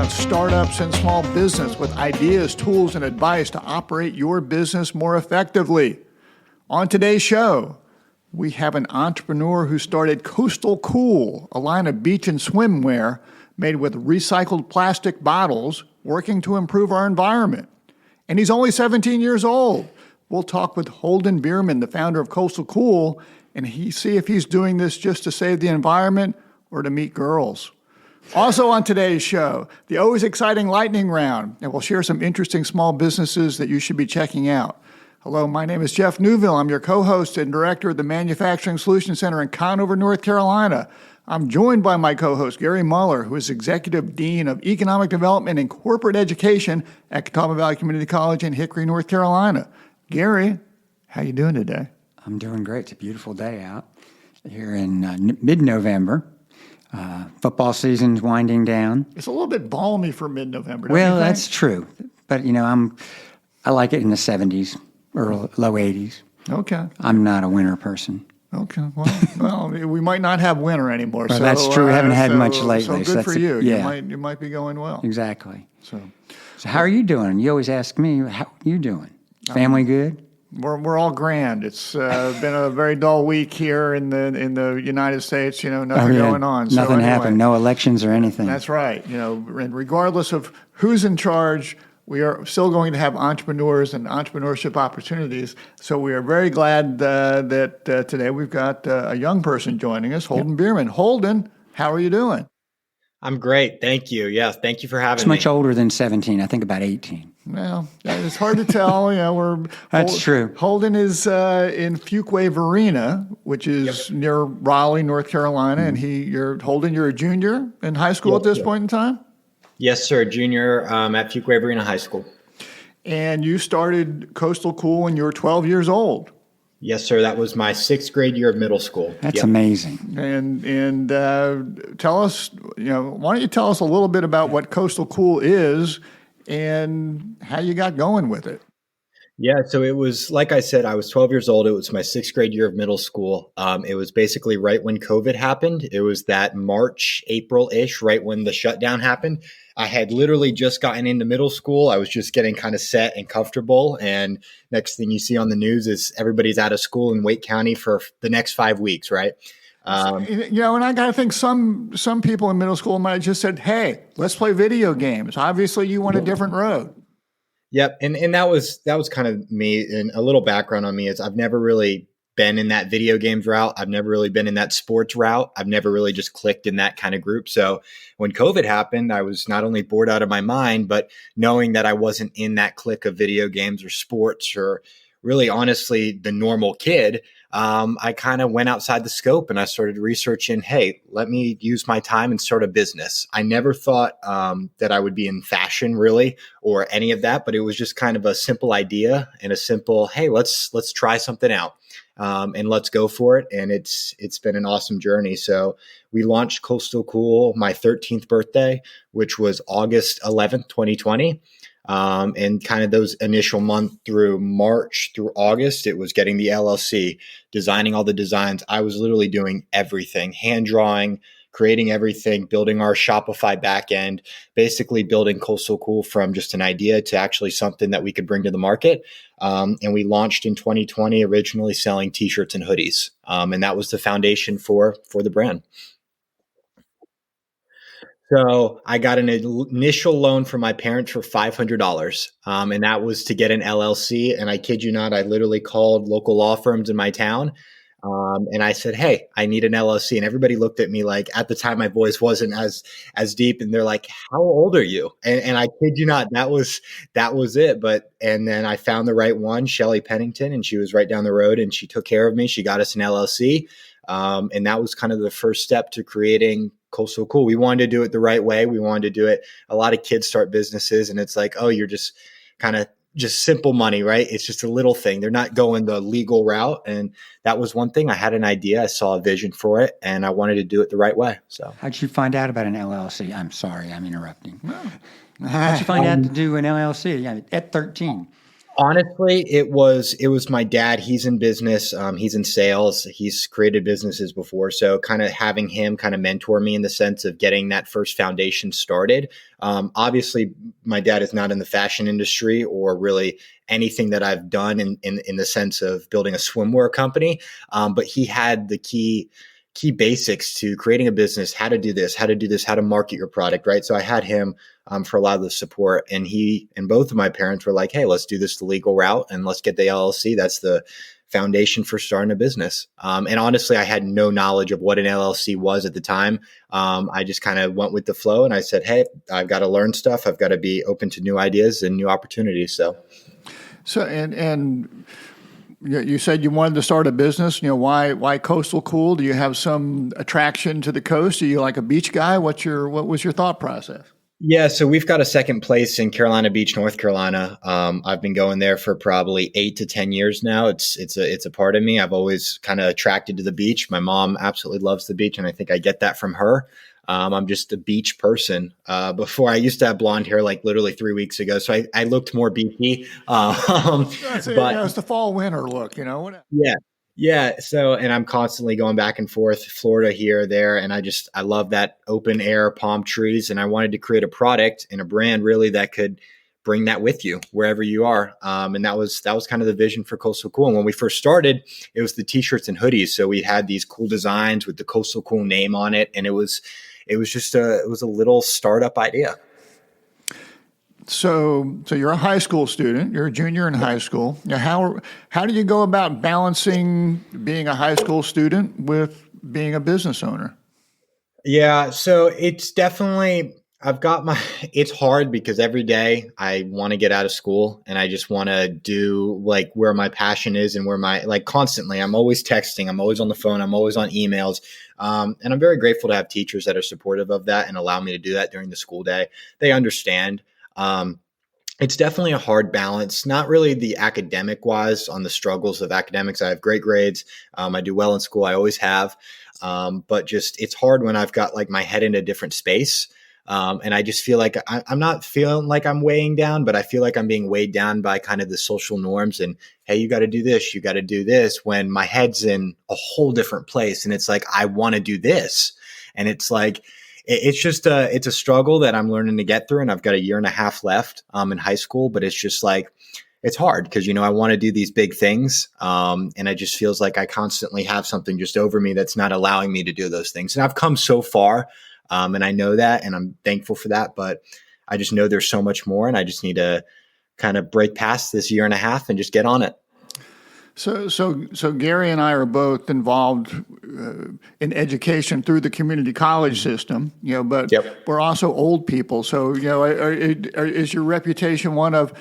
about startups and small business with ideas, tools, and advice to operate your business more effectively. On today's show, we have an entrepreneur who started Coastal Cool, a line of beach and swimwear made with recycled plastic bottles, working to improve our environment. And he's only 17 years old. We'll talk with Holden Bierman, the founder of Coastal Cool, and see if he's doing this just to save the environment or to meet girls. Also on today's show, the always exciting lightning round, and we'll share some interesting small businesses that you should be checking out. Hello, my name is Jeff Newville. I'm your co-host and director of the Manufacturing Solutions Center in Conover, North Carolina. I'm joined by my co-host, Gary Muller, who is Executive Dean of Economic Development and Corporate Education at Catawba Valley Community College in Hickory, North Carolina. Gary, how you doing today? I'm doing great. It's a beautiful day out here in mid-November. Football season's winding down. It's a little bit balmy for mid-November. Well, that's true. But, I like it in the 70s or low 80s. Okay. I'm not a winter person. Okay. Well, we might not have winter ananymore. Well, that's true. We haven't had much lately. So good for you. Yeah. You might be going well. Exactly. So how are you doing? You always ask me, how are you doing? Family good? We're all grand. It's been a very dull week here in the United States. Nothing going on. Nothing happened. No elections or anything. That's right. And regardless of who's in charge, we are still going to have entrepreneurs and entrepreneurship opportunities. So we are very glad that today we've got a young person joining us, Holden Bierman. Holden, how are you doing? I'm great. Thank you. Yes. Thank you for having me. It's much older than 17. I think about 18. Well, it's hard to tell. That's true. Holden is in Fuquay Varina, which is near Raleigh, North Carolina, and Holden, you're a junior in high school at this point in time? Yes, sir. Junior at Fuquay Varina High School. And you started Coastal Cool when you were 12 years old. Yes, sir. That was my 6th grade year of middle school. That's amazing. And tell us, why don't you tell us a little bit about what Coastal Cool is and how you got going with it? Yeah, so it was, like I said, I was 12 years old. It was my 6th grade year of middle school. It was basically right when COVID happened. It was that March, April-ish, right when the shutdown happened. I had literally just gotten into middle school. I was just getting kind of set and comfortable. And next thing you see on the news is everybody's out of school in Wake County for the next 5 weeks, right? And I got to think some people in middle school might have just said, hey, let's play video games. Obviously, you went a different road. Yep. And that was kind of me. And a little background on me is I've never really been in that video games route. I've never really been in that sports route. I've never really just clicked in that kind of group. So when COVID happened, I was not only bored out of my mind, but knowing that I wasn't in that clique of video games or sports or really honestly the normal kid, I kind of went outside the scope and I started researching, hey, let me use my time and start a business. I never thought that I would be in fashion really or any of that, but it was just kind of a simple idea and a simple, hey, let's try something out. And let's go for it. And it's been an awesome journey. So we launched Coastal Cool my 13th birthday, which was August 11th, 2020. And kind of those initial month through March through August, it was getting the LLC, designing all the designs. I was literally doing everything, hand drawing, creating everything, building our Shopify backend, basically building Coastal Cool from just an idea to actually something that we could bring to the market. And we launched in 2020, originally selling t-shirts and hoodies. And that was the foundation for the brand. So I got an initial loan from my parents for $500. And that was to get an LLC. And I kid you not, I literally called local law firms in my town. And I said, hey, I need an LLC. And everybody looked at me like, at the time, my voice wasn't as deep. And they're like, how old are you? And I kid you not, that was it. And then I found the right one, Shelly Pennington, and she was right down the road and she took care of me. She got us an LLC. And that was kind of the first step to creating Coastal Cool. We wanted to do it the right way. We wanted to do it. A lot of kids start businesses and it's like, oh, you're just kind of just simple money, right? It's just a little thing. They're not going the legal route. And that was one thing. I had an idea. I saw a vision for it and I wanted to do it the right way. So how'd you find out about an LLC? I'm sorry, I'm interrupting. How'd you find out to do an LLC at 13? Honestly, it was my dad. He's in business. He's in sales. He's created businesses before. So kind of having him kind of mentor me in the sense of getting that first foundation started. Obviously, my dad is not in the fashion industry or really anything that I've done in the sense of building a swimwear company. But he had the key basics to creating a business, how to do this, how to market your product, right? So I had him for a lot of the support, and he and both of my parents were like, hey, let's do this the legal route and let's get the LLC. That's the foundation for starting a business. And honestly, I had no knowledge of what an LLC was at the time. I just kind of went with the flow, and I said, hey, I've got to learn stuff. I've got to be open to new ideas and new opportunities. So, and you said you wanted to start a business. Why Coastal Cool? Do you have some attraction to the coast? Are you like a beach guy? What was your thought process? Yeah, so we've got a second place in Carolina Beach, North Carolina. I've been going there for probably 8 to 10 years now. It's a part of me. I've always kind of attracted to the beach. My mom absolutely loves the beach, and I think I get that from her. I'm just a beach person. Before I used to have blonde hair like literally 3 weeks ago, so I looked more beachy. It's the fall winter look, Yeah. Yeah. So, and I'm constantly going back and forth, Florida here, there. And I love that open air palm trees. And I wanted to create a product and a brand really that could bring that with you wherever you are. And that was kind of the vision for Coastal Cool. And when we first started, it was the t-shirts and hoodies. So we had these cool designs with the Coastal Cool name on it. And it was a little startup idea. So you're a high school student. You're a junior in high school. How do you go about balancing being a high school student with being a business owner? Yeah, so it's definitely it's hard because every day I want to get out of school and I just want to do like where my passion is and where constantly I'm always texting, I'm always on the phone, I'm always on emails. And I'm very grateful to have teachers that are supportive of that and allow me to do that during the school day. They understand. It's definitely a hard balance, not really the academic wise on the struggles of academics. I have great grades. I do well in school. I always have. But just, it's hard when I've got like my head in a different space. And I just feel like I'm not feeling like I'm weighing down, but I feel like I'm being weighed down by kind of the social norms and, hey, you got to do this, you got to do this, when my head's in a whole different place. And it's like, I want to do this. And it's like, it's a struggle that I'm learning to get through. And I've got a year and a half left in high school, but it's just like, it's hard because, I want to do these big things. And it just feels like I constantly have something just over me that's not allowing me to do those things. And I've come so far and I know that, and I'm thankful for that, but I just know there's so much more and I just need to kind of break past this year and a half and just get on it. So Gary and I are both involved in education through the community college system, but we're also old people. So, is your reputation one of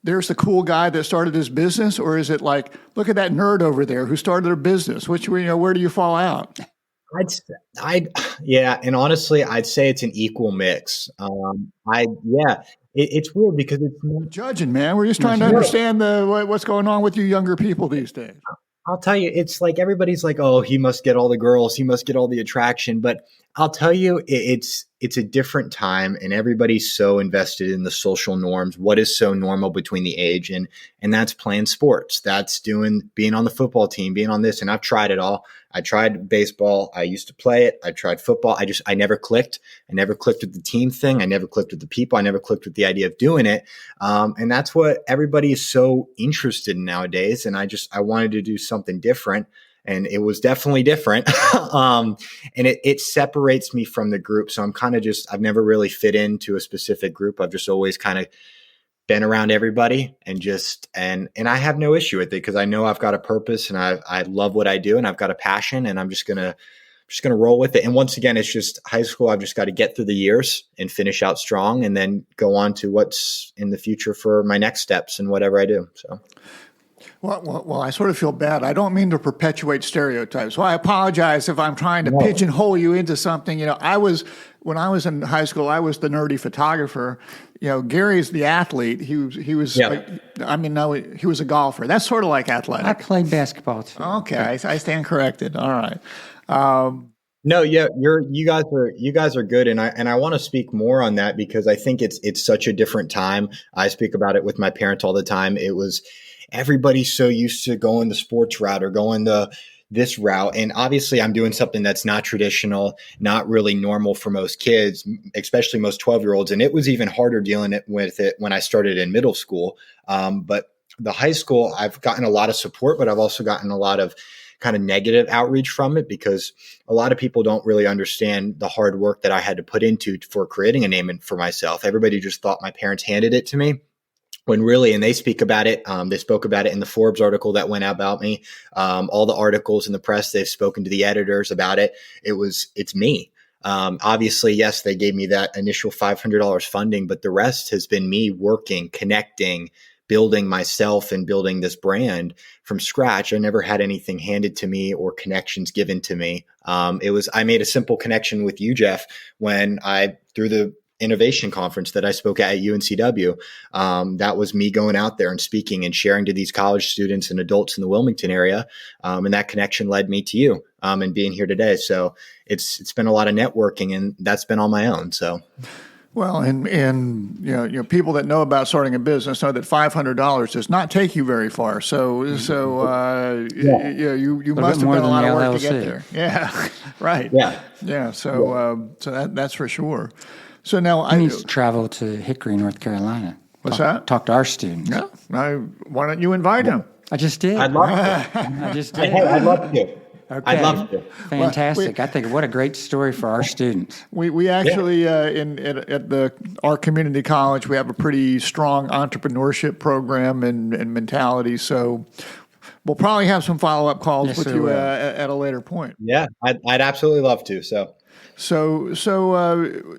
there's the cool guy that started his business, or is it like, look at that nerd over there who started a business? Where do you fall out? And honestly, I'd say it's an equal mix. It's weird because it's not judging, man. We're just trying to understand what's going on with you younger people these days. I'll tell you, it's like everybody's like, oh, he must get all the girls, he must get all the attraction. But I'll tell you, it's a different time, and everybody's so invested in the social norms. What is so normal between the age, and that's playing sports. That's being on the football team, being on this. And I've tried it all. I tried baseball. I used to play it. I tried football. I never clicked. I never clicked with the team thing. I never clicked with the people. I never clicked with the idea of doing it. And that's what everybody is so interested in nowadays. And I wanted to do something different. And it was definitely different. And it separates me from the group. So I'm kind of I've never really fit into a specific group. I've just always kind of been around everybody and I have no issue with it because I know I've got a purpose and I love what I do and I've got a passion and I'm just going to roll with it. And once again, it's just high school. I've just got to get through the years and finish out strong and then go on to what's in the future for my next steps and whatever I do. So. Well, I sort of feel bad. I don't mean to perpetuate stereotypes. So I apologize if I'm trying to pigeonhole you into something. When I was in high school, I was the nerdy photographer. Gary's the athlete. He was. He was a golfer. That's sort of like athletic. I played basketball too. Okay, I stand corrected. All right. No, yeah, you guys are good, and I want to speak more on that because I think it's such a different time. I speak about it with my parents all the time. It was everybody's so used to going the sports route or going the this route, and obviously I'm doing something that's not traditional, not really normal for most kids, especially most 12-year-olds, and it was even harder dealing with it when I started in middle school. But the high school, I've gotten a lot of support, but I've also gotten a lot of kind of negative outreach from it because a lot of people don't really understand the hard work that I had to put into for creating a name for myself. Everybody just thought my parents handed it to me when really, and they speak about it. They spoke about it in the Forbes article that went out about me. All the articles in the press, they've spoken to the editors about it. It's me. Obviously, yes, they gave me that initial $500 funding, but the rest has been me working, connecting, building myself and building this brand from scratch. I never had anything handed to me or connections given to me. I made a simple connection with you, Jeff, through the innovation conference that I spoke at UNCW. That was me going out there and speaking and sharing to these college students and adults in the Wilmington area. And that connection led me to you and being here today. So it's been a lot of networking, and that's been on my own. So. Well, and people that know about starting a business know that $500 does not take you very far. So you must have done a lot of work to get there. Yeah, right. Yeah. So that's for sure. So now I need to travel to Hickory, North Carolina. What's that? Talk to our students. Yeah. Why don't you invite them? I just did. I'd love to. I just did. I'd love to. Okay. I'd love to. Fantastic. I think what a great story for our students. We actually, at our community college, we have a pretty strong entrepreneurship program and mentality. So we'll probably have some follow-up calls with you at a later point. Yeah, I'd absolutely love to. So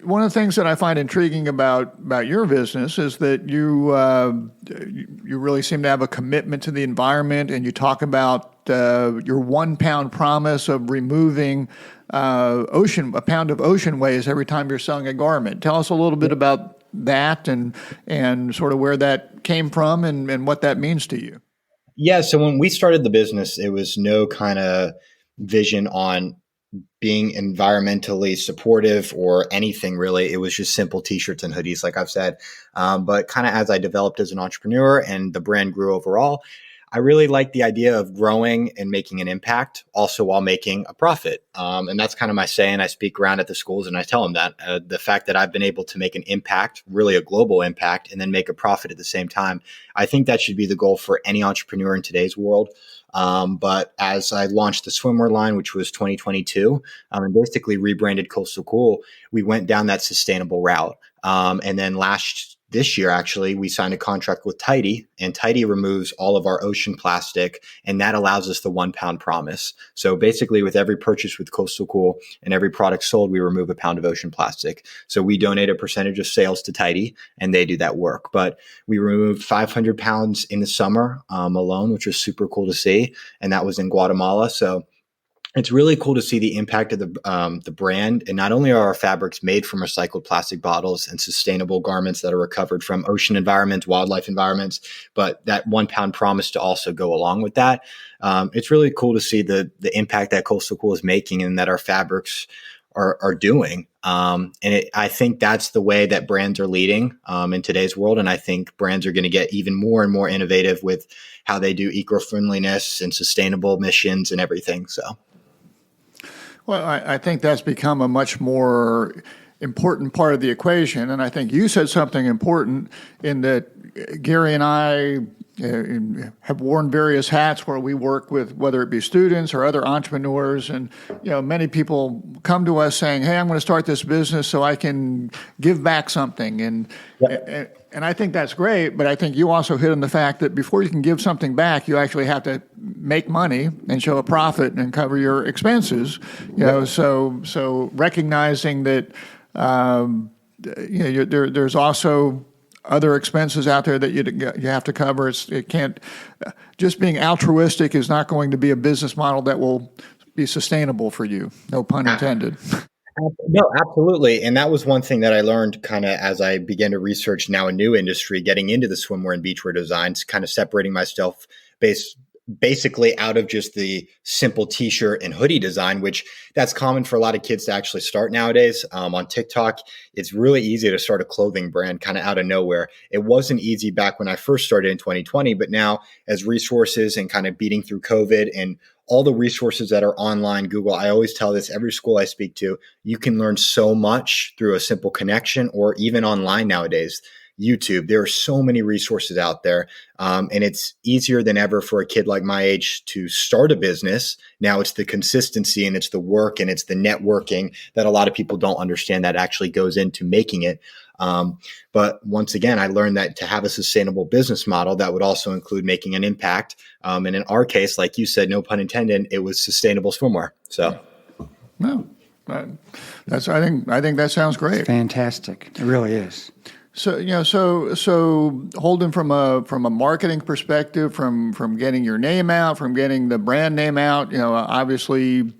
one of the things that I find intriguing about your business is that you really seem to have a commitment to the environment, and you talk about your 1 pound promise of removing a pound of ocean waste every time you're selling a garment. Tell us a little bit about that and sort of where that came from and what that means to you. Yeah. So when we started the business, it was no kind of vision on being environmentally supportive or anything really. It was just simple t-shirts and hoodies, like I've said. But kind of as I developed as an entrepreneur and the brand grew overall, I really like the idea of growing and making an impact also while making a profit. And that's kind of my saying. I speak around at the schools and I tell them that the fact that I've been able to make an impact, really a global impact, and then make a profit at the same time, I think that should be the goal for any entrepreneur in today's world. But as I launched the swimwear line, which was 2022, and basically rebranded Coastal Cool, we went down that sustainable route. And then this year, actually, we signed a contract with Tidy, and Tidy removes all of our ocean plastic, and that allows us the 1 pound promise. So basically, with every purchase with Coastal Cool and every product sold, we remove a pound of ocean plastic. So we donate a percentage of sales to Tidy, and they do that work. But we removed 500 pounds in the summer alone, which was super cool to see, and that was in Guatemala. So it's really cool to see the impact of the brand. And not only are our fabrics made from recycled plastic bottles and sustainable garments that are recovered from ocean environments, wildlife environments, but that 1 pound promise to also go along with that. It's really cool to see the impact that Coastal Cool is making and that our fabrics are doing. I think that's the way that brands are leading in today's world. And I think brands are going to get even more and more innovative with how they do eco-friendliness and sustainable missions and everything. So. Well, I think that's become a much more important part of the equation. And I think you said something important in that Gary and I have worn various hats where we work with, whether it be students or other entrepreneurs. And, many people come to us saying, hey, I'm going to start this business so I can give back something. And I think that's great, but I think you also hit on the fact that before you can give something back, you actually have to make money and show a profit and cover your expenses. So recognizing that there's also other expenses out there that you have to cover. It can't just being altruistic is not going to be a business model that will be sustainable for you. No pun intended. No, absolutely. And that was one thing that I learned kind of as I began to research now a new industry, getting into the swimwear and beachwear designs, kind of separating myself based basically out of just the simple t-shirt and hoodie design, which that's common for a lot of kids to actually start nowadays. On TikTok, it's really easy to start a clothing brand kind of out of nowhere. It wasn't easy back when I first started in 2020, but now as resources and kind of beating through COVID and all the resources that are online, Google, I always tell this every school I speak to, you can learn so much through a simple connection or even online nowadays. YouTube, there are so many resources out there. And it's easier than ever for a kid like my age to start a business. Now it's the consistency and it's the work and it's the networking that a lot of people don't understand that actually goes into making it. But once again, I learned that to have a sustainable business model, that would also include making an impact. And in our case, like you said, no pun intended, it was sustainable swimwear. So, No, that's. I think that sounds great. It's fantastic. It really is. So so Holden, from a marketing perspective, from getting your name out, from getting the brand name out, obviously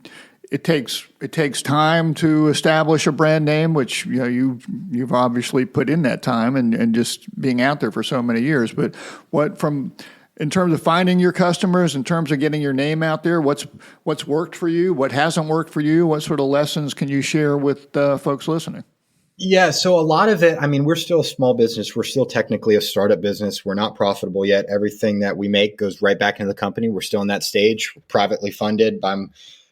it takes time to establish a brand name, which you've obviously put in that time and just being out there for so many years. But in terms of finding your customers, in terms of getting your name out there, what's worked for you, what hasn't worked for you, what sort of lessons can you share with folks listening? Yeah. So a lot of it, I mean, we're still a small business. We're still technically a startup business. We're not profitable yet. Everything that we make goes right back into the company. We're still in that stage, privately funded by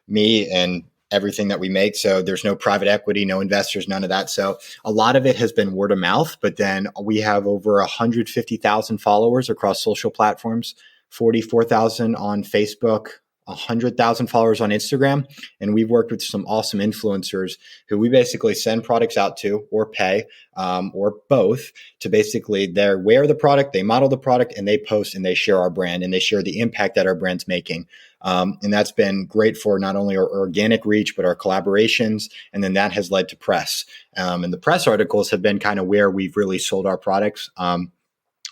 me and everything that we make. So there's no private equity, no investors, none of that. So a lot of it has been word of mouth, but then we have over 150,000 followers across social platforms, 44,000 on Facebook, 100,000 followers on Instagram. And we've worked with some awesome influencers who we basically send products out to or pay or both to basically they wear the product, they model the product, and they post and they share our brand and they share the impact that our brand's making. And that's been great for not only our organic reach, but our collaborations. And then that has led to press. And the press articles have been kind of where we've really sold our products.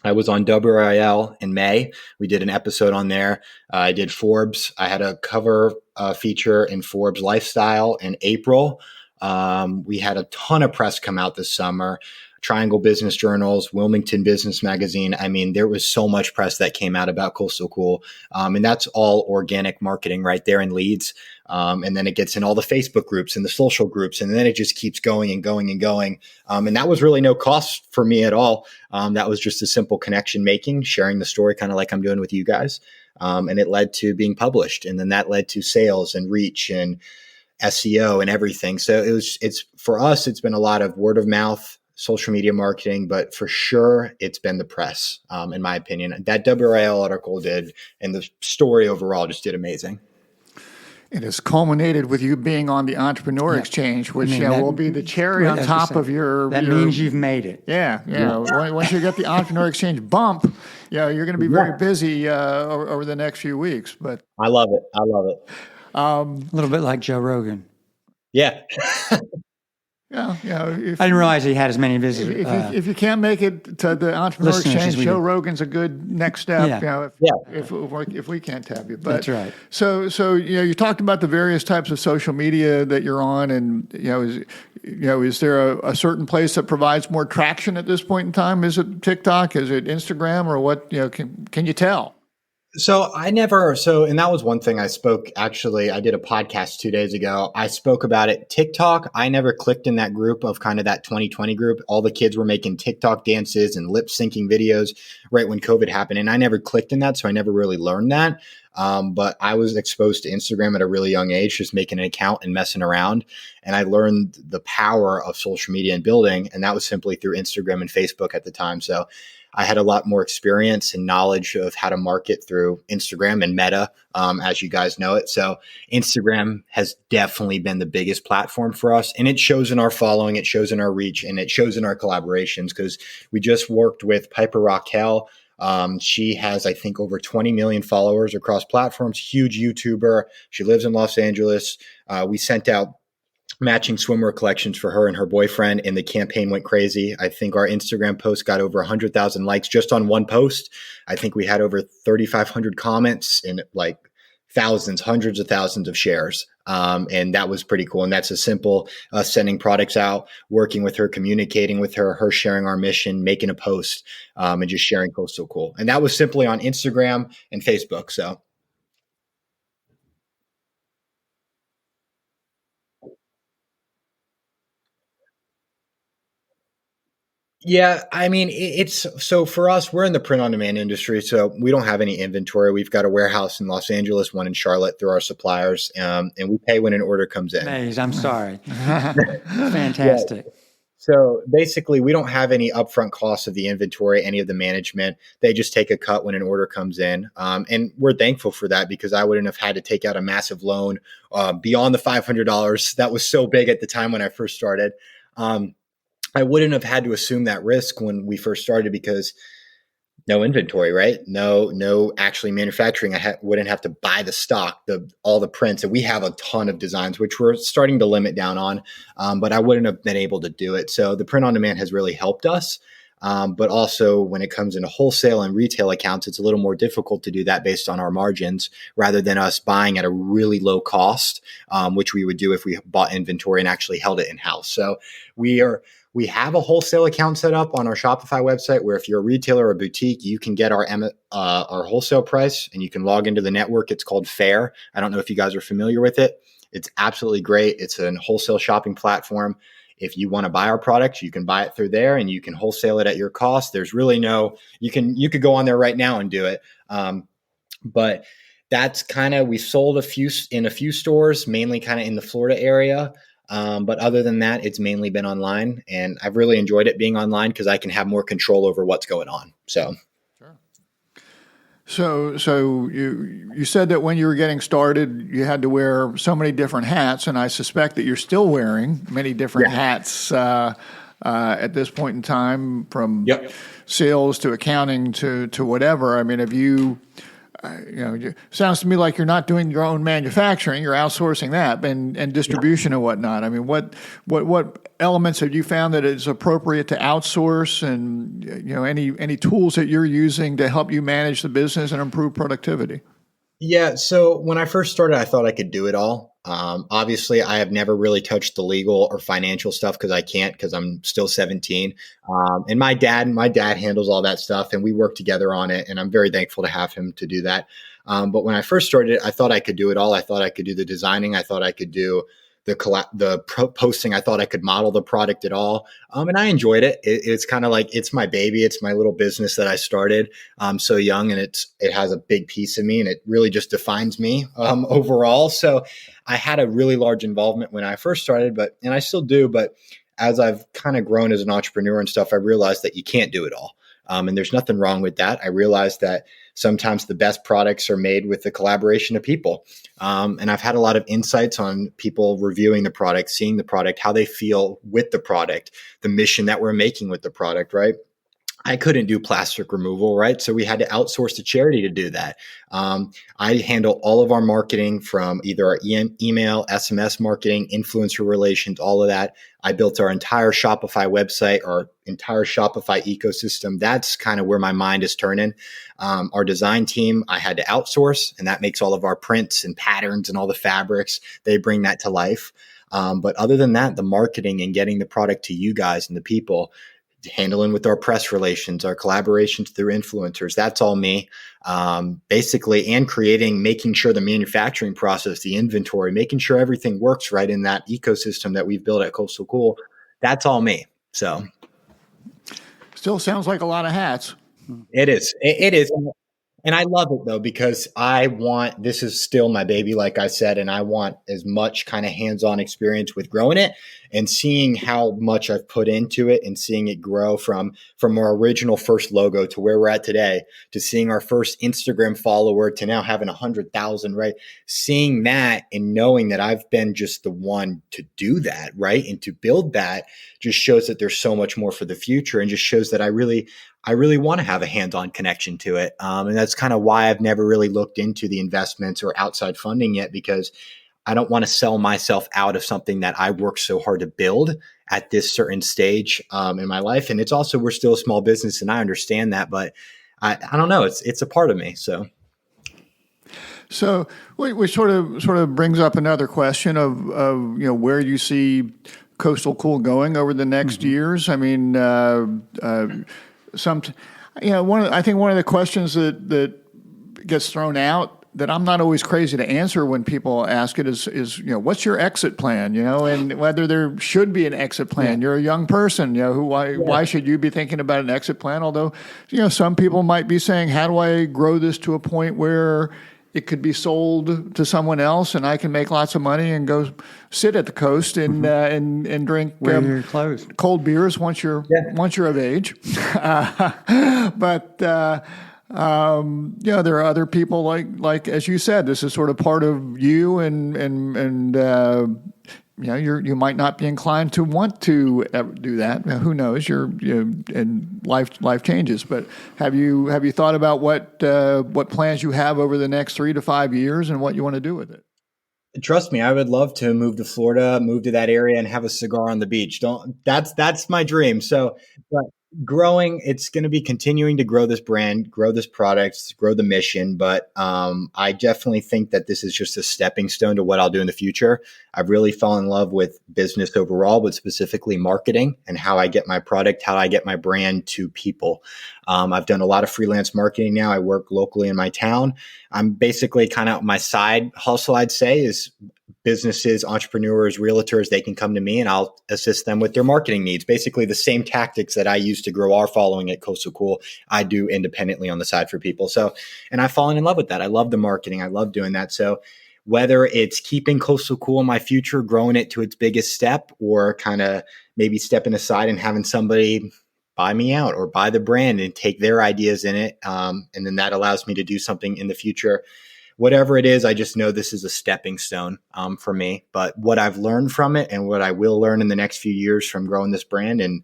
I was on WRIL in May. We did an episode on there. I did Forbes. I had a cover feature in Forbes Lifestyle in April. We had a ton of press come out this summer. Triangle Business Journals, Wilmington Business Magazine. I mean, there was so much press that came out about Coastal Cool. And that's all organic marketing right there in leads. And then it gets in all the Facebook groups and the social groups. And then it just keeps going and going and going. And that was really no cost for me at all. That was just a simple connection making, sharing the story kind of like I'm doing with you guys. And it led to being published. And then that led to sales and reach and SEO and everything. So it's for us, it's been a lot of word of mouth, social media marketing, but for sure it's been the press, in my opinion. That WRIL article did, and the story overall just did amazing. It has culminated with you being on the Entrepreneur Exchange, which will be the cherry on top of your... That means you've made it. Yeah. Once you get the Entrepreneur Exchange bump, you're going to be very busy over the next few weeks. But I love it. A little bit like Joe Rogan. Yeah. Yeah, I didn't realize he had as many visitors. If you can't make it to the Entrepreneur Exchange, Joe Rogan's a good next step. If we can't tap you, but that's right. So you talked about the various types of social media that you're on, and is there a certain place that provides more traction at this point in time? Is it TikTok? Is it Instagram? Or what? Can you tell? And that was one thing I did a podcast 2 days ago. I spoke about it. TikTok, I never clicked in that group of kind of that 2020 group. All the kids were making TikTok dances and lip syncing videos right when COVID happened. And I never clicked in that. So I never really learned that. But I was exposed to Instagram at a really young age, just making an account and messing around. And I learned the power of social media and building. And that was simply through Instagram and Facebook at the time. So I had a lot more experience and knowledge of how to market through Instagram and Meta, as you guys know it. So Instagram has definitely been the biggest platform for us. And it shows in our following, it shows in our reach, and it shows in our collaborations, because we just worked with Piper Raquel. She has, I think, over 20 million followers across platforms, huge YouTuber. She lives in Los Angeles. We sent out matching swimwear collections for her and her boyfriend, and the campaign went crazy. I think our Instagram post got over 100,000 likes just on one post. I think we had over 3,500 comments and like hundreds of thousands of shares. And that was pretty cool. And that's a simple sending products out, working with her, communicating with her sharing our mission, making a post, and just sharing Coastal Cool. And that was simply on Instagram and Facebook. So Yeah, I mean, it's so for us, we're in the print on demand industry, so we don't have any inventory. We've got a warehouse in Los Angeles, one in Charlotte through our suppliers, and we pay when an order comes in. Maze, I'm sorry. Yeah. Fantastic. So basically, we don't have any upfront costs of the inventory, any of the management. They just take a cut when an order comes in. And we're thankful for that because I wouldn't have had to take out a massive loan beyond the $500. That was so big at the time when I first started. I wouldn't have had to assume that risk when we first started because no inventory, right? No, actually manufacturing. Wouldn't have to buy the stock, all the prints, and we have a ton of designs, which we're starting to limit down on. But I wouldn't have been able to do it. So the print on demand has really helped us. But also when it comes into wholesale and retail accounts, it's a little more difficult to do that based on our margins rather than us buying at a really low cost, which we would do if we bought inventory and actually held it in house. So we have a wholesale account set up on our Shopify website where if you're a retailer or a boutique, you can get our wholesale price and you can log into the network. It's called Fair. I don't know if you guys are familiar with it. It's absolutely great. It's a wholesale shopping platform. If you want to buy our products, you can buy it through there and you can wholesale it at your cost. There's really you could go on there right now and do it. But that's we sold in a few stores, mainly kind of in the Florida area. But other than that, it's mainly been online, and I've really enjoyed it being online because I can have more control over what's going on. So, So you said that when you were getting started, you had to wear so many different hats, and I suspect that you're still wearing many different hats at this point in time, from sales to accounting to whatever. I mean, have you? Sounds to me like you're not doing your own manufacturing; you're outsourcing that and distribution and whatnot. I mean, what elements have you found that it's appropriate to outsource, and any tools that you're using to help you manage the business and improve productivity? Yeah. So when I first started, I thought I could do it all. Obviously, I have never really touched the legal or financial stuff because I can't because I'm still 17. And my dad handles all that stuff, and we work together on it. And I'm very thankful to have him to do that. But when I first started, I thought I could do it all. I thought I could do the designing. I thought I could do the posting. I thought I could model the product at all. And I enjoyed it. It's kind of like, it's my baby. It's my little business that I started so young, and it has a big piece of me, and it really just defines me overall. So I had a really large involvement when I first started, and I still do, but as I've kind of grown as an entrepreneur and stuff, I realized that you can't do it all. And there's nothing wrong with that. I realized that sometimes the best products are made with the collaboration of people. And I've had a lot of insights on people reviewing the product, seeing the product, how they feel with the product, the mission that we're making with the product, right? I couldn't do plastic removal, right? So we had to outsource to charity to do that. I handle all of our marketing from either our email, SMS marketing, influencer relations, all of that. I built our entire Shopify website, our entire Shopify ecosystem. That's kind of where my mind is turning. Our design team, I had to outsource, and that makes all of our prints and patterns and all the fabrics. They bring that to life. But other than that, the marketing and getting the product to you guys and the people, handling with our press relations, our collaborations through influencers, that's all me, basically, and making sure the manufacturing process, the inventory, making sure everything works right in that ecosystem that we've built at Coastal Cool. That's all me. So Still sounds like a lot of hats. it is. It is. And I love it though, because this is still my baby, like I said, and I want as much kind of hands-on experience with growing it and seeing how much I've put into it and seeing it grow from our original first logo to where we're at today, to seeing our first Instagram follower to now having 100,000, right? Seeing that and knowing that I've been just the one to do that, right? And to build that just shows that there's so much more for the future, and just shows that I really want to have a hands-on connection to it. And that's kind of why I've never really looked into the investments or outside funding yet, because I don't want to sell myself out of something that I worked so hard to build at this certain stage in my life. And it's also, we're still a small business, and I understand that, but I don't know. It's a part of me. So which sort of brings up another question of where you see Coastal Cool going over the next years. I mean, I think one of the questions that gets thrown out that I'm not always crazy to answer when people ask it is what's your exit plan? And whether there should be an exit plan. You're a young person. Why should you be thinking about an exit plan? Although, some people might be saying, how do I grow this to a point where it could be sold to someone else, and I can make lots of money and go sit at the coast and and drink cold beers once you're of age. But there are other people like as you said, this is sort of part of you, and you might not be inclined to want to do that. Who knows? And life changes. But have you thought about what plans you have over the next 3 to 5 years and what you want to do with it? Trust me, I would love to move to Florida, move to that area, and have a cigar on the beach. That's my dream. So, but it's going to be continuing to grow this brand, grow this product, grow the mission. But I definitely think that this is just a stepping stone to what I'll do in the future. I've really fallen in love with business overall, but specifically marketing and how I get my product, how I get my brand to people. I've done a lot of freelance marketing now. I work locally in my town. I'm basically kind of my side hustle, I'd say, is businesses, entrepreneurs, realtors, they can come to me and I'll assist them with their marketing needs. Basically the same tactics that I use to grow our following at Coastal Cool, I do independently on the side for people. So, and I've fallen in love with that. I love the marketing. I love doing that. So whether it's keeping Coastal Cool in my future, growing it to its biggest step, or kind of maybe stepping aside and having somebody buy me out or buy the brand and take their ideas in it. And then that allows me to do something in the future. Whatever it is, I just know this is a stepping stone for me. But what I've learned from it and what I will learn in the next few years from growing this brand and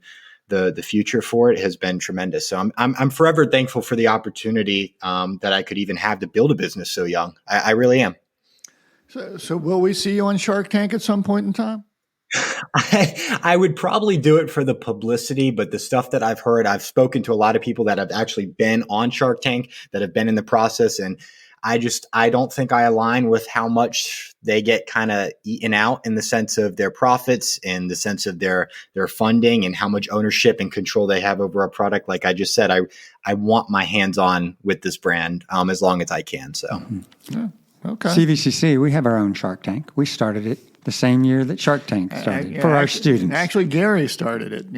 the future for it has been tremendous. So I'm forever thankful for the opportunity that I could even have to build a business so young. I really am. So will we see you on Shark Tank at some point in time? I would probably do it for the publicity, but the stuff that I've heard, I've spoken to a lot of people that have actually been on Shark Tank, that have been in the process, and I don't think I align with how much they get kind of eaten out in the sense of their profits and the sense of their funding and how much ownership and control they have over a product. Like I just said, I want my hands on with this brand as long as I can. So, yeah. Okay. CVCC, we have our own Shark Tank. We started it the same year that Shark Tank started for our students. Actually, Gary started it,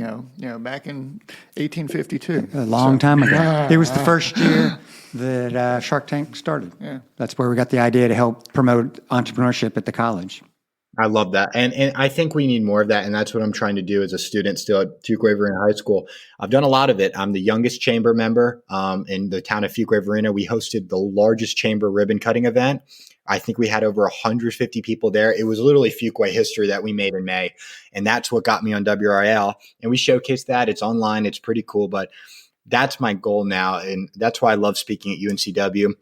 back in 1852. A long time ago. It was the first year that Shark Tank started. Yeah. That's where we got the idea to help promote entrepreneurship at the college. I love that. And I think we need more of that. And that's what I'm trying to do as a student still at Fuquay-Varina High School. I've done a lot of it. I'm the youngest chamber member in the town of Fuquay-Varina. We hosted the largest chamber ribbon cutting event. I think we had over 150 people there. It was literally Fuquay history that we made in May. And that's what got me on WRIL. And we showcased that. It's online. It's pretty cool. But that's my goal now. And that's why I love speaking at UNCW.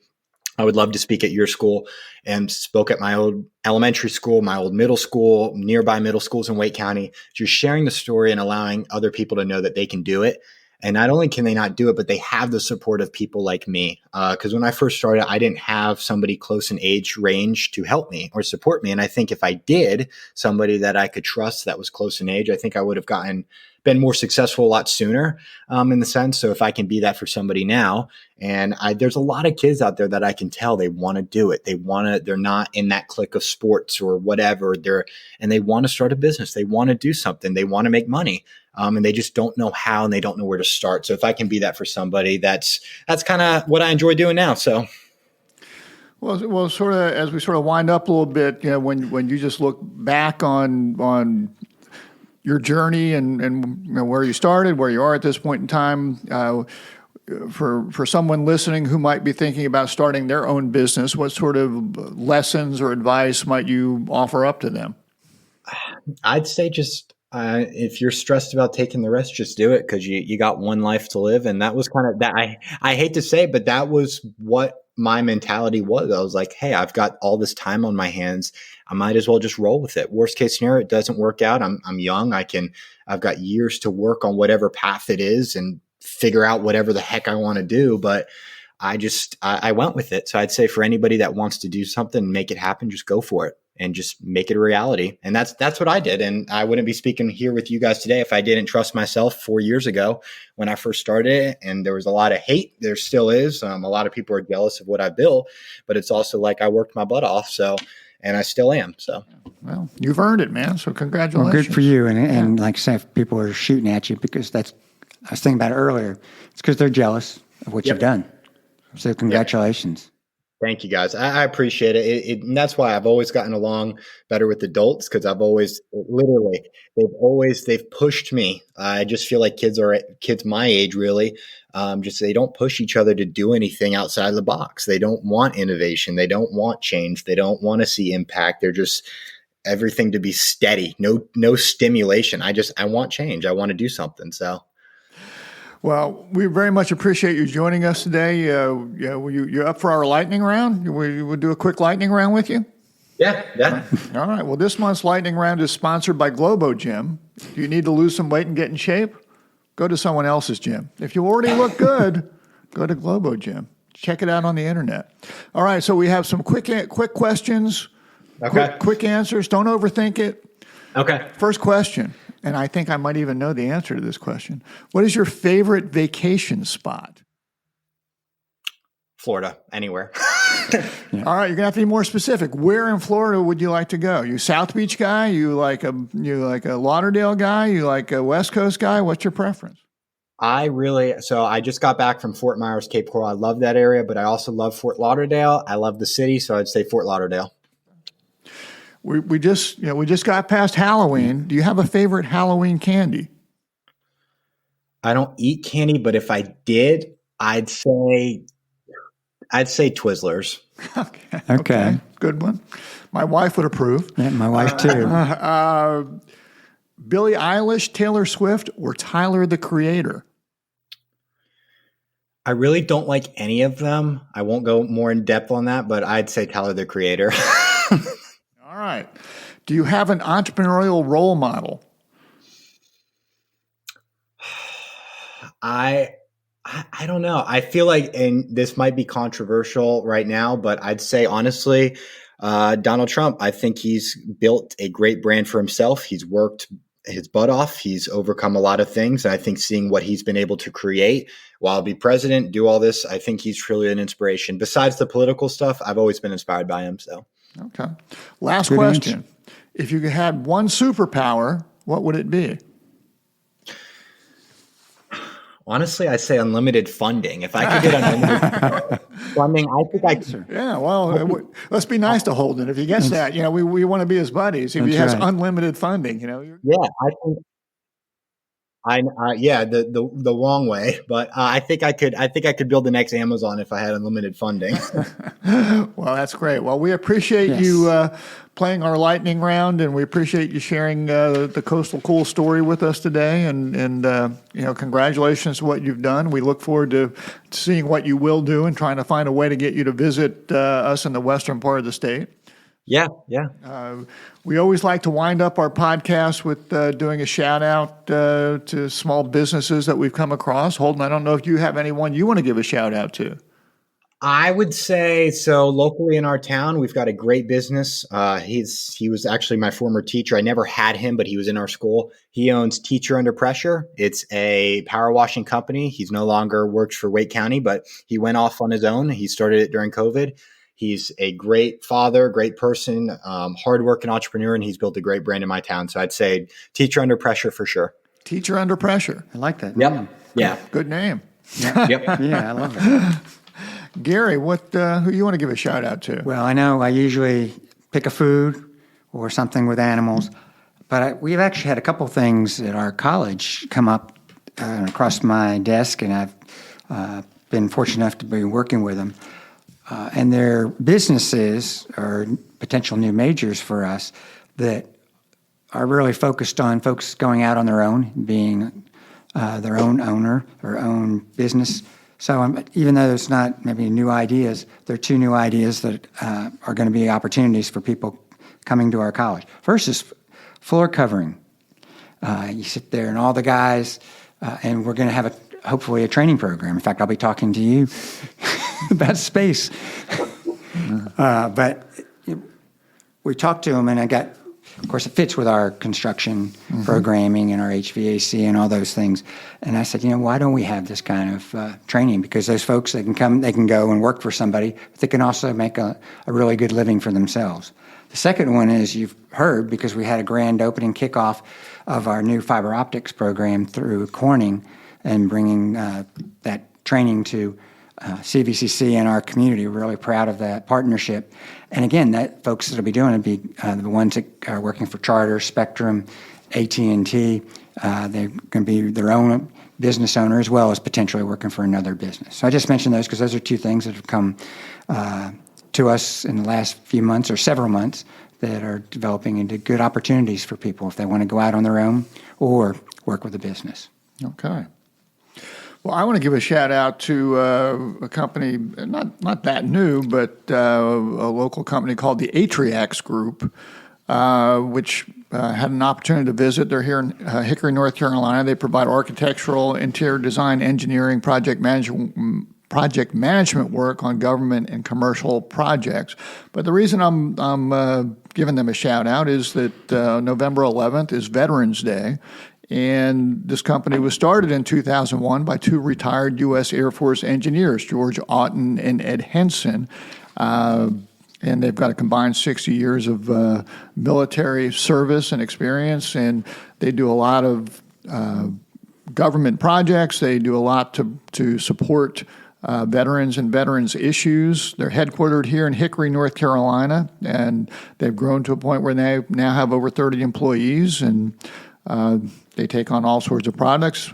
I would love to speak at your school, and spoke at my old elementary school, my old middle school, nearby middle schools in Wake County, just sharing the story and allowing other people to know that they can do it. And not only can they not do it, but they have the support of people like me. Because when I first started, I didn't have somebody close in age range to help me or support me. And I think if I did, somebody that I could trust that was close in age, I think I would have been more successful a lot sooner in the sense. So if I can be that for somebody now, and there's a lot of kids out there that I can tell they want to do it. They're not in that clique of sports or whatever. And they want to start a business. They want to do something. They want to make money. And they just don't know how, and they don't know where to start. So if I can be that for somebody, that's kind of what I enjoy doing now. So. Well, sort of as we sort of wind up a little bit, when you just look back on your journey and where you started, where you are at this point in time, for someone listening who might be thinking about starting their own business, what sort of lessons or advice might you offer up to them? I'd say just if you're stressed about taking the risk, just do it, because you got one life to live. And that was kind of that. I hate to say, but that was what my mentality was. I was like, hey, I've got all this time on my hands. I might as well just roll with it. Worst case scenario, it doesn't work out. I'm young. I've got years to work on whatever path it is and figure out whatever the heck I want to do. But I went with it. So I'd say for anybody that wants to do something and make it happen, just go for it. and just make it a reality. And that's what I did. And I wouldn't be speaking here with you guys today if I didn't trust myself 4 years ago when I first started it. And there was a lot of hate. There still is. A lot of people are jealous of what I built, but it's also like I worked my butt off. So, and I still am. So, well, you've earned it, man. So congratulations. Well, good for you. And like I say, if people are shooting at you, because I was thinking about it earlier, it's because they're jealous of what you've done. So congratulations. Thank you, guys. I appreciate it. And that's why I've always gotten along better with adults, because I've always they've pushed me. I just feel like kids my age really, just they don't push each other to do anything outside of the box. They don't want innovation. They don't want change. They don't want to see impact. They're just everything to be steady. No stimulation. I want change. I want to do something. So. Well, we very much appreciate you joining us today. You're up for our lightning round? We'll do a quick lightning round with you? Yeah. All right. Well, this month's lightning round is sponsored by Globo Gym. Do you need to lose some weight and get in shape? Go to someone else's gym. If you already look good, go to Globo Gym. Check it out on the internet. All right. So we have some quick questions, quick answers. Don't overthink it. Okay. First question. And I think I might even know the answer to this question. What is your favorite vacation spot? Florida, anywhere. Yeah. All right, you're gonna have to be more specific. Where in Florida would you like to go? You South Beach guy? You like a Lauderdale guy? You like a West Coast guy? What's your preference? So I just got back from Fort Myers, Cape Coral. I love that area, but I also love Fort Lauderdale. I love the city, so I'd say Fort Lauderdale. We just got past Halloween. Do you have a favorite Halloween candy? I don't eat candy, but if I did, I'd say Twizzlers. Okay. Good one. My wife would approve. Yeah, my wife too. Billie Eilish, Taylor Swift, or Tyler the Creator? I really don't like any of them. I won't go more in depth on that, but I'd say Tyler the Creator. All right. Do you have an entrepreneurial role model? I don't know. I feel like, and this might be controversial right now, but I'd say honestly, Donald Trump. I think he's built a great brand for himself. He's worked his butt off. He's overcome a lot of things. And I think seeing what he's been able to create while be president, do all this, I think he's truly an inspiration. Besides the political stuff, I've always been inspired by him. So. Okay. Last question. If you had one superpower, what would it be? Honestly, I'd say unlimited funding. If I could get unlimited funding, I think I could. Yeah, well, let's be nice to Holden. If he gets that, we want to be his buddies. If he has unlimited funding, Yeah, I think. The wrong way, but I think I could build the next Amazon if I had unlimited funding. Well, that's great. Well, we appreciate you playing our lightning round, and we appreciate you sharing the Coastal Cool story with us today. And congratulations to what you've done. We look forward to seeing what you will do and trying to find a way to get you to visit us in the western part of the state. Yeah. We always like to wind up our podcast with doing a shout out to small businesses that we've come across. Holden, I don't know if you have anyone you want to give a shout out to. I would say so. Locally in our town, we've got a great business. He was actually my former teacher. I never had him, but he was in our school. He owns Teacher Under Pressure. It's a power washing company. He's no longer works for Wake County, but he went off on his own. He started it during COVID. He's a great father, great person, hardworking entrepreneur, and he's built a great brand in my town. So I'd say Teacher Under Pressure for sure. Teacher Under Pressure. I like that. Yep. Yeah. Good name. Yep. Yeah, I love it. Gary, who you want to give a shout out to? Well, I know I usually pick a food or something with animals, but we've actually had a couple things at our college come up across my desk, and I've been fortunate enough to be working with them. And their businesses are potential new majors for us that are really focused on folks going out on their own, being their own owner or own business. So even though it's not maybe new ideas, there are two new ideas that are going to be opportunities for people coming to our college. First is floor covering. You sit there and all the guys, and we're going to have hopefully a training program. In fact, I'll be talking to you about space. But we talked to them, and of course, it fits with our construction programming and our HVAC and all those things. And I said, why don't we have this kind of training? Because those folks, they can go and work for somebody, but they can also make a really good living for themselves. The second one is, you've heard, because we had a grand opening kickoff of our new fiber optics program through Corning, and bringing that training to CVCC and our community. We're really proud of that partnership. And again, that folks that'll be doing it be the ones that are working for Charter, Spectrum, AT&T. They're going to be their own business owner, as well as potentially working for another business. So I just mentioned those because those are two things that have come to us in the last few months, or several months, that are developing into good opportunities for people if they want to go out on their own or work with a business. Okay. Well, I want to give a shout out to a company, not that new, but a local company called the Atriax Group, which had an opportunity to visit. They're here in Hickory, North Carolina. They provide architectural, interior design, engineering, project management work on government and commercial projects. But the reason I'm giving them a shout out is that November 11th is Veterans Day. And this company was started in 2001 by two retired U.S. Air Force engineers, George Oughton and Ed Henson. And they've got a combined 60 years of military service and experience. And they do a lot of government projects. They do a lot to support veterans and veterans issues. They're headquartered here in Hickory, North Carolina. And they've grown to a point where they now have over 30 employees. And they take on all sorts of projects,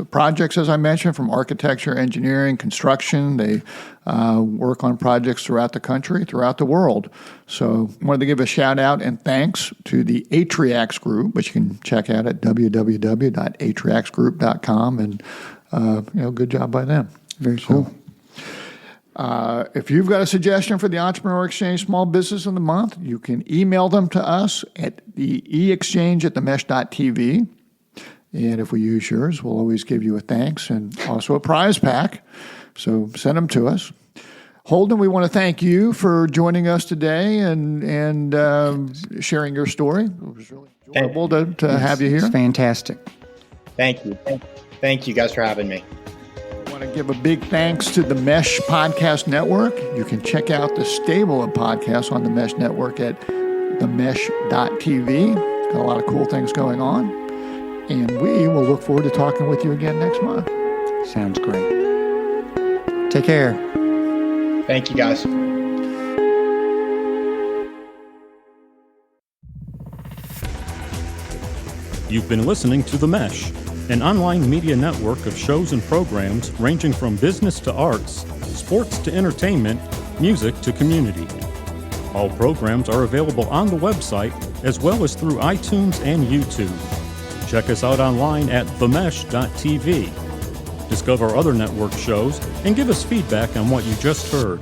as I mentioned, from architecture, engineering, construction. They work on projects throughout the country, throughout the world. So I wanted to give a shout out and thanks to the Atriax Group, which you can check out at www.atriaxgroup.com. And, good job by them. Very cool. If you've got a suggestion for the Entrepreneur Exchange Small Business of the Month, you can email them to us at the eexchange@themesh.tv. And if we use yours, we'll always give you a thanks and also a prize pack. So send them to us. Holden, we want to thank you for joining us today and sharing your story. It was really enjoyable to have you here. It's fantastic. Thank you. Thank you guys for having me. I want to give a big thanks to the Mesh Podcast Network. You can check out the stable of podcasts on the Mesh Network at themesh.tv. It's got a lot of cool things going on. And we will look forward to talking with you again next month. Sounds great. Take care. Thank you, guys. You've been listening to The Mesh, an online media network of shows and programs ranging from business to arts, sports to entertainment, music to community. All programs are available on the website as well as through iTunes and YouTube. Check us out online at themesh.tv. Discover other network shows and give us feedback on what you just heard.